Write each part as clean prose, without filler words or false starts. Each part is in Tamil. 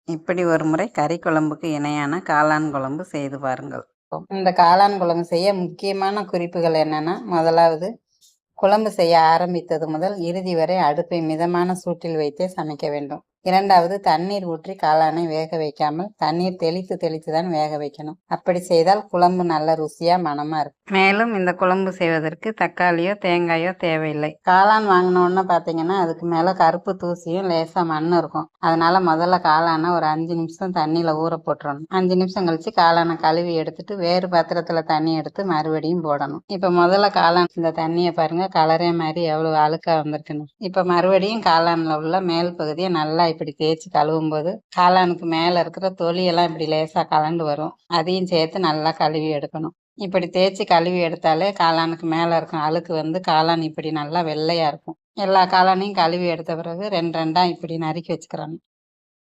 இப்படி ஒரு முறை கறி குழம்புக்கு இணையான காளான் குழம்பு செய்து பாருங்கள். இந்த காளான் குழம்பு செய்ய முக்கியமான குறிப்புகள் என்னன்னா, முதலாவது குழம்பு செய்ய ஆரம்பித்தது முதல் இறுதி வரை அடுப்பை மிதமான சூட்டில் வைத்தே சமைக்க வேண்டும். இரண்டாவது, தண்ணீர் ஊற்றி காளானை வேக வைக்காமல் தண்ணீர் தெளித்து தெளித்து தான் வேக வைக்கணும். அப்படி செய்தால் குழம்பு நல்ல ருசியா மணமா இருக்கும். மேலும் இந்த குழம்பு செய்வதற்கு தக்காளியோ தேங்காயோ தேவையில்லை. காளான் வாங்கினோன்னு பார்த்தீங்கன்னா அதுக்கு மேலே கருப்பு தூசியும் லேசாக மண்ணும் இருக்கும். அதனால முதல்ல காளானை ஒரு 5 நிமிஷம் தண்ணியில் ஊற போட்டுறணும். 5 நிமிஷம் கழிச்சு காளானை கழுவி எடுத்துட்டு வேறு பாத்திரத்தில் தண்ணி எடுத்து மறுபடியும் போடணும். இப்போ முதல்ல காளான் இந்த தண்ணியை பாருங்க, கலரே மாதிரி எவ்வளவு அழுக்கா வந்திருக்குன்னு. இப்போ மறுபடியும் காளான்ல உள்ள மேல் பகுதியை நல்லா இப்படி தேய்ச்சி கழுவும் போது காளானுக்கு மேல இருக்கிற தொலியெல்லாம் இப்படி லேசா கலண்டு வரும். அதையும் சேர்த்து நல்லா கழுவி எடுக்கணும். இப்படி தேய்ச்சி கழுவி எடுத்தாலே காளானுக்கு மேல இருக்கும் அழுக்கு வந்து காளான் இப்படி நல்லா வெள்ளையா இருக்கும். எல்லா காளானையும் கழுவி எடுத்த பிறகு 2 இப்படி நறுக்கி வச்சுக்கிறோம்.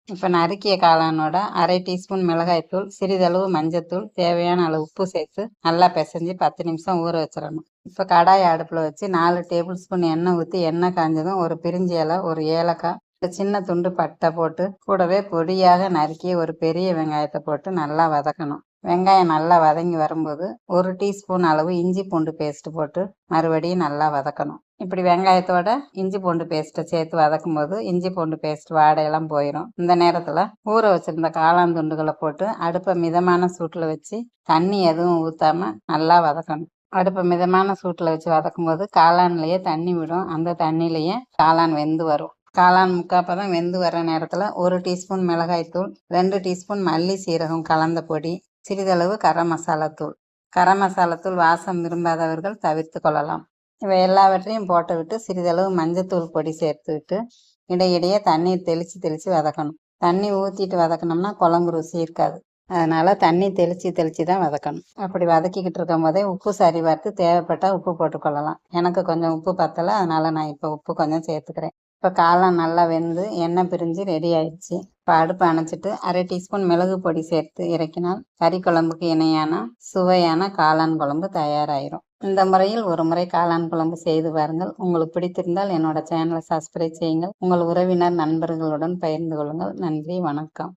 இப்போ நறுக்கிய காளானோட 1/2 டீஸ்பூன் மிளகாய்த்தூள், சிறிதளவு மஞ்சத்தூள், தேவையான அளவு உப்பு சேர்த்து நல்லா பிசைஞ்சு 10 நிமிஷம் ஊற வச்சிடணும். இப்போ கடாயை அடுப்பில் வச்சு 4 டேபிள் ஸ்பூன் எண்ணெய் ஊற்றி எண்ணெய் காஞ்சதும் ஒரு பிரிஞ்சி இலை, ஒரு ஏலக்காய், சின்ன துண்டு பட்டை போட்டு கூடவே பொடியாக நறுக்கிய ஒரு பெரிய வெங்காயத்தை போட்டு நல்லா வதக்கணும். வெங்காயம் நல்லா வதங்கி வரும்போது 1 டீஸ்பூன் அளவு இஞ்சி பூண்டு பேஸ்ட் போட்டு மறுபடியும் நல்லா வதக்கணும். இப்படி வெங்காயத்தோட இஞ்சி பூண்டு பேஸ்ட்டை சேர்த்து வதக்கும் போது இஞ்சி பூண்டு பேஸ்ட் வாடையெல்லாம் போயிடும். இந்த நேரத்தில் ஊற வச்சிருந்த காளான் துண்டுகளை போட்டு அடுப்பை மிதமான சூட்டில் வச்சு தண்ணி எதுவும் ஊற்றாம நல்லா வதக்கணும். அடுப்பை மிதமான சூட்டில் வச்சு வதக்கும் போது காளான்லேயே தண்ணி விடும். அந்த தண்ணியிலேயே காளான் வெந்து வரும். காளான் முக்காப்பதம் வெந்து வர நேரத்தில் 1 டீஸ்பூன் மிளகாய்த்தூள், 2 டீஸ்பூன் மல்லி சீரகம் கலந்த பொடி, சிறிதளவு கரம் மசாலாத்தூள். கரம் மசாலாத்தூள் வாசம் விரும்பாதவர்கள் தவிர்த்து கொள்ளலாம். இவை எல்லாவற்றையும் போட்டுவிட்டு சிறிதளவு மஞ்சத்தூள் பொடி சேர்த்து விட்டு இடையிடையே தண்ணீர் தெளித்து தெளித்து வதக்கணும். தண்ணி ஊற்றிட்டு வதக்கணும்னா குழம்பு ருசி இருக்காது. அதனால தண்ணி தெளித்து தான் வதக்கணும். அப்படி வதக்கிக்கிட்டு இருக்கும் போதே உப்பு சரி பார்த்து தேவைப்பட்டால் உப்பு போட்டுக்கொள்ளலாம். எனக்கு கொஞ்சம் உப்பு பத்தலை, அதனால நான் இப்போ உப்பு கொஞ்சம் சேர்த்துக்கிறேன். இப்போ காளான் நல்லா வெந்து எண்ணெய் பிரிஞ்சு ரெடி ஆயிடுச்சு. இப்போ அடுப்பு அணைச்சிட்டு 1/2 டீஸ்பூன் மிளகு பொடி சேர்த்து இறக்கினால் கறி குழம்புக்கு இணையான சுவையான காளான் குழம்பு தயாராகிரும். இந்த முறையில் ஒரு முறை காளான் குழம்பு செய்து பாருங்கள். உங்களுக்கு பிடித்திருந்தால் என்னோட சேனலை சப்ஸ்கிரைப் செய்யுங்கள். உங்கள் உறவினர் நண்பர்களுடன் பகிர்ந்து கொள்ளுங்கள். நன்றி, வணக்கம்.